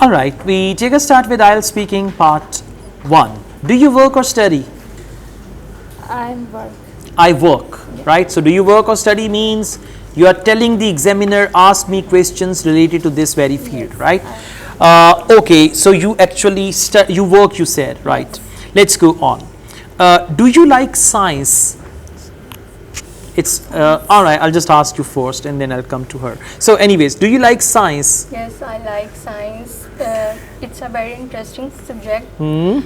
Alright, we take a start with IELTS speaking part 1. Do you work or study? I work. I work, right? So do you work or study means you are telling the examiner, ask me questions related to this very field, right? Okay, so you actually you work, you said, right? Let's go on. Do you like science? It's all right, I'll just ask you first and then I'll come to her. So anyways, do you like science? Yes, I like science. It's a very interesting subject. When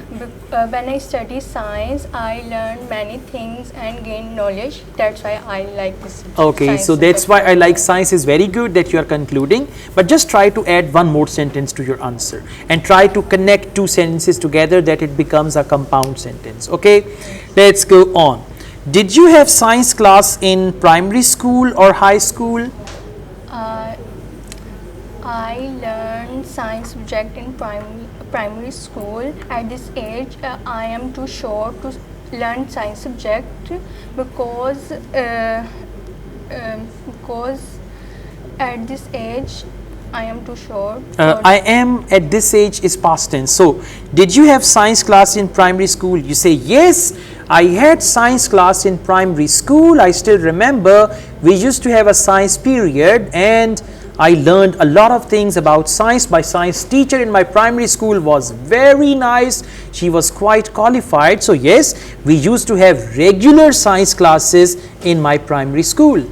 I study science, I learn many things and gain knowledge. That's why I like this subject. Okay, so that's why I like science is very good that you are concluding. But just try to add one more sentence to your answer and try to connect two sentences together that it becomes a compound sentence. Okay, let's go on. Did you have science class in primary school or high school? I learned science subject in primary school. At this age, I am too short to learn science subject because at this age I am too short. I am at this age is past tense. So, did you have science class in primary school? You say yes. I had science class in primary school. I still remember we used to have a science period and I learned a lot of things about science. My science teacher in my primary school was very nice. She was quite qualified. So yes, we used to have regular science classes in my primary school.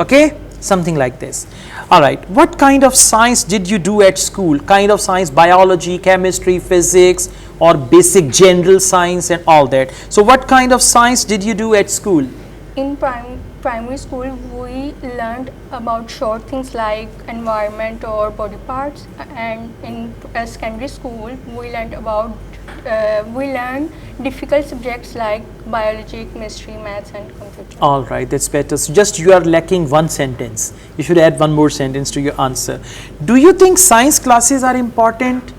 Okay, something like this. All right, what kind of science did you do at school? Kind of science, biology, chemistry, physics, or basic general science and all that. So what kind of science did you do at school? In primary school, we learned about short things like environment or body parts, and in secondary school, we learned difficult subjects like biology, chemistry, maths, and computer. All right, that's better. So just you are lacking one sentence. You should add one more sentence to your answer. Do you think science classes are important?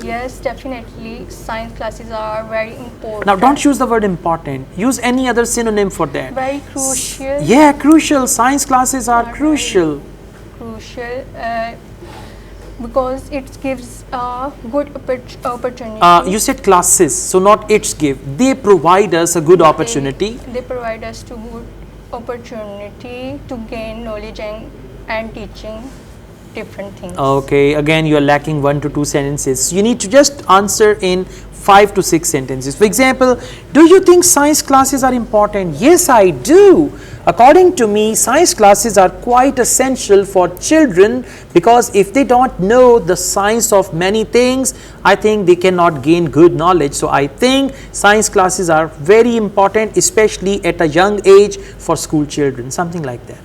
Yes, definitely. Science classes are very important. Now, don't use the word important. Use any other synonym for that. Very crucial. Yeah, crucial. Science classes are crucial. Crucial because it gives a good opportunity. You said classes, so not it's give. They provide us a good opportunity. They provide us to good opportunity to gain knowledge and teaching different things. Okay, again you are lacking 1 to 2 sentences. You need to just answer in 5 to 6 sentences. For example, do you think science classes are important? Yes, I do. According to me, science classes are quite essential for children because if they don't know the science of many things, I think they cannot gain good knowledge. So I think science classes are very important, especially at a young age for school children, something like that,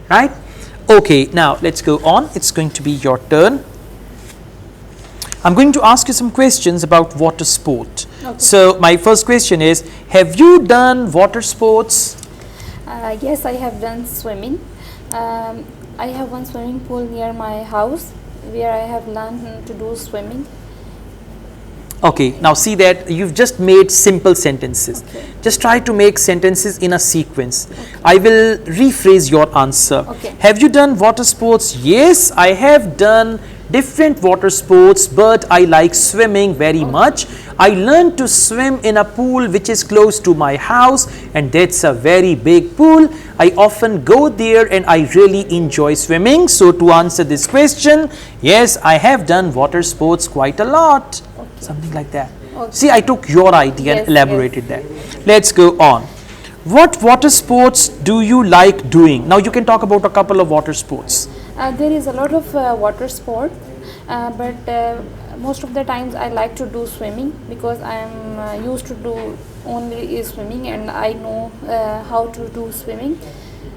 right? Okay, now let's go on. It's going to be your turn. I'm going to ask you some questions about water sport. Okay. So my first question is, have you done water sports? Yes, I have done swimming. I have one swimming pool near my house where I have learned to do swimming. Okay, now see that you've just made simple sentences. Okay. Just try to make sentences in a sequence. Okay. I will rephrase your answer. Okay. Have you done water sports? Yes, I have done different water sports, but I like swimming very much. I learned to swim in a pool which is close to my house, and that's a very big pool. I often go there and I really enjoy swimming. So to answer this question, yes, I have done water sports quite a lot. Something like that. Okay. See, I took your idea Yes, and elaborated that. Let's go on. What water sports do you like doing? Now you can talk about a couple of water sports. There is a lot of water sport, but most of the times I like to do swimming because I am used to do only swimming and I know how to do swimming.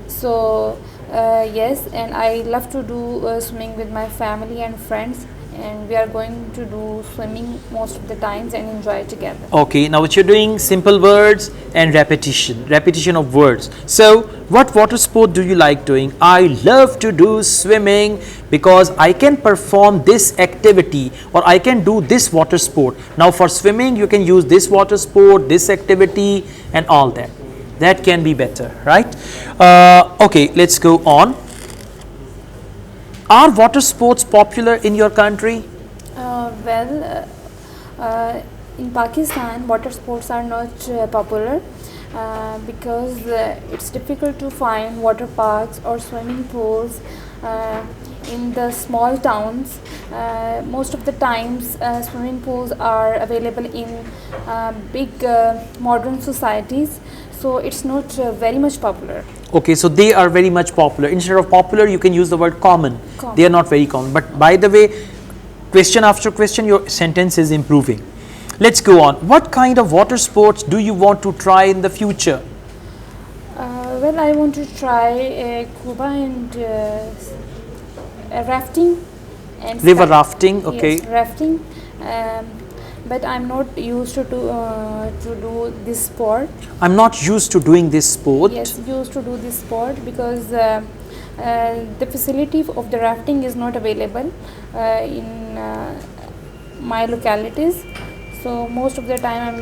So yes, and I love to do swimming with my family and friends, and we are going to do swimming most of the times and enjoy together. Okay, now what you're doing, simple words and repetition of words. So what water sport do you like doing? I love to do swimming because I can perform this activity or I can do this water sport. Now for swimming you can use this water sport, this activity and all that. That can be better, right? Okay, let's go on. Are water sports popular in your country? Well, in Pakistan, water sports are not popular because it's difficult to find water parks or swimming pools in the small towns. Most of the times, swimming pools are available in big modern societies, so it's not very much popular. Okay, so they are very much popular. Instead of popular, you can use the word common. Common. They are not very common. But by the way, question after question, your sentence is improving. Let's go on. What kind of water sports do you want to try in the future? Well, I want to try scuba and rafting and River rafting, okay. Yes, rafting. But I'm not used to do this sport. I'm not used to doing this sport. Yes, used to do this sport because the facility of the rafting is not available in my localities. So most of the time I'm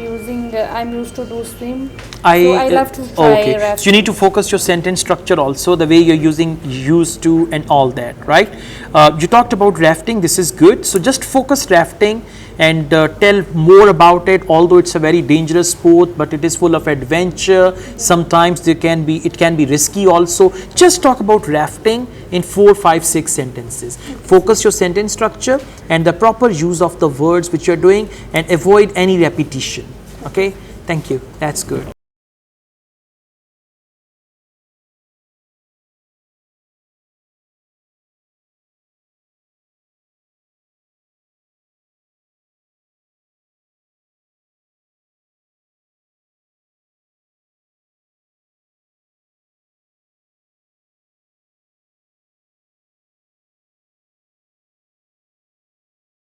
used to do swim. So I love to try okay. rafting. So you need to focus your sentence structure also, the way you're using used to and all that, right? You talked about rafting, this is good. So just focus rafting and tell more about it, although it's a very dangerous sport, but it is full of adventure. Sometimes it can be risky also. Just talk about rafting in 4, 5, 6 sentences. Focus your sentence structure and the proper use of the words which you're doing and avoid any repetition. Okay, thank you. That's good.